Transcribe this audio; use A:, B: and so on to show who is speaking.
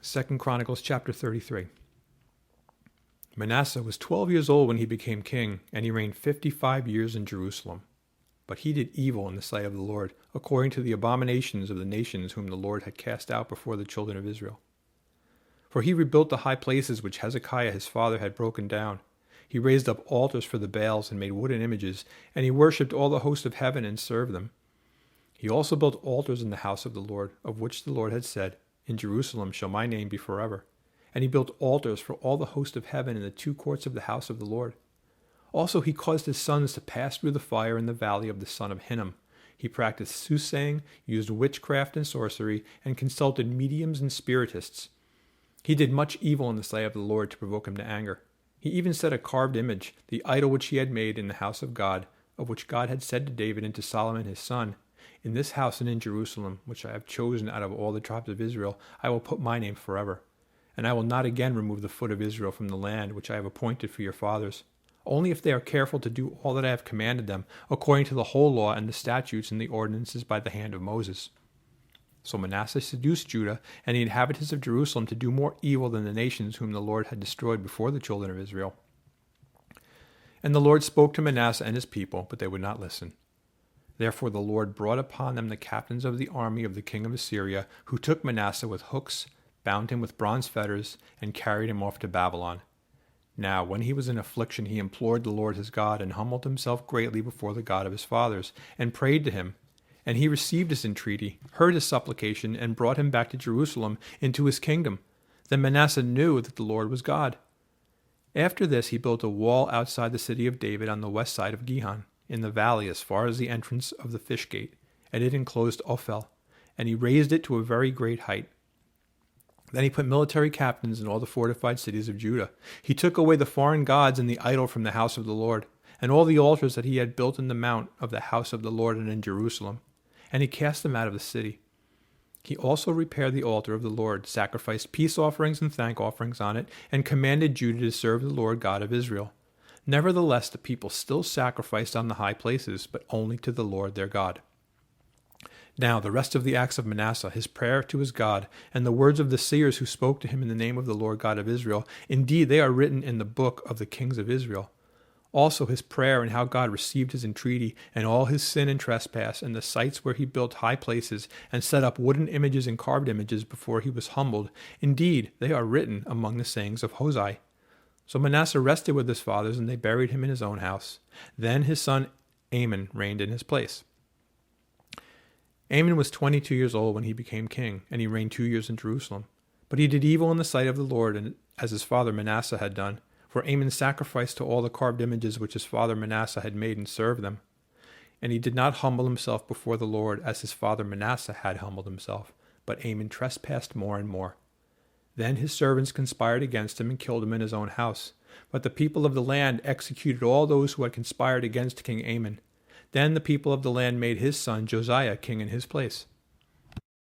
A: 2 Chronicles chapter 33. Manasseh was 12 years old when he became king, and he reigned 55 years in Jerusalem. But he did evil in the sight of the Lord, according to the abominations of the nations whom the Lord had cast out before the children of Israel. For he rebuilt the high places which Hezekiah his father had broken down. He raised up altars for the Baals and made wooden images, and he worshipped all the host of heaven and served them. He also built altars in the house of the Lord, of which the Lord had said, "In Jerusalem shall my name be forever." And he built altars for all the host of heaven in the two courts of the house of the Lord. Also he caused his sons to pass through the fire in the valley of the son of Hinnom. He practiced soothsaying, used witchcraft and sorcery, and consulted mediums and spiritists. He did much evil in the sight of the Lord to provoke him to anger. He even set a carved image, the idol which he had made in the house of God, of which God had said to David and to Solomon his son, "In this house and in Jerusalem, which I have chosen out of all the tribes of Israel, I will put my name forever. And I will not again remove the foot of Israel from the land which I have appointed for your fathers, only if they are careful to do all that I have commanded them, according to the whole law and the statutes and the ordinances by the hand of Moses." So Manasseh seduced Judah and the inhabitants of Jerusalem to do more evil than the nations whom the Lord had destroyed before the children of Israel. And the Lord spoke to Manasseh and his people, but they would not listen. Therefore the Lord brought upon them the captains of the army of the king of Assyria, who took Manasseh with hooks, bound him with bronze fetters, and carried him off to Babylon. Now, when he was in affliction, he implored the Lord his God, and humbled himself greatly before the God of his fathers, and prayed to him. And he received his entreaty, heard his supplication, and brought him back to Jerusalem into his kingdom. Then Manasseh knew that the Lord was God. After this he built a wall outside the city of David on the west side of Gihon, in the valley as far as the entrance of the fish gate, and it enclosed Ophel, and he raised it to a very great height. Then he put military captains in all the fortified cities of Judah. He took away the foreign gods and the idol from the house of the Lord, and all the altars that he had built in the mount of the house of the Lord and in Jerusalem, and he cast them out of the city. He also repaired the altar of the Lord, sacrificed peace offerings and thank offerings on it, and commanded Judah to serve the Lord God of Israel. Nevertheless, the people still sacrificed on the high places, but only to the Lord their God. Now the rest of the acts of Manasseh, his prayer to his God, and the words of the seers who spoke to him in the name of the Lord God of Israel, indeed they are written in the book of the kings of Israel. Also his prayer and how God received his entreaty, and all his sin and trespass, and the sites where he built high places, and set up wooden images and carved images before he was humbled. Indeed, they are written among the sayings of Hosea. So Manasseh rested with his fathers, and they buried him in his own house. Then his son Amon reigned in his place. Amon was 22 years old when he became king, and he reigned 2 years in Jerusalem. But he did evil in the sight of the Lord, and as his father Manasseh had done. For Amon sacrificed to all the carved images which his father Manasseh had made and served them. And he did not humble himself before the Lord as his father Manasseh had humbled himself, but Amon trespassed more and more. Then his servants conspired against him and killed him in his own house. But the people of the land executed all those who had conspired against King Amon. Then the people of the land made his son Josiah king in his place.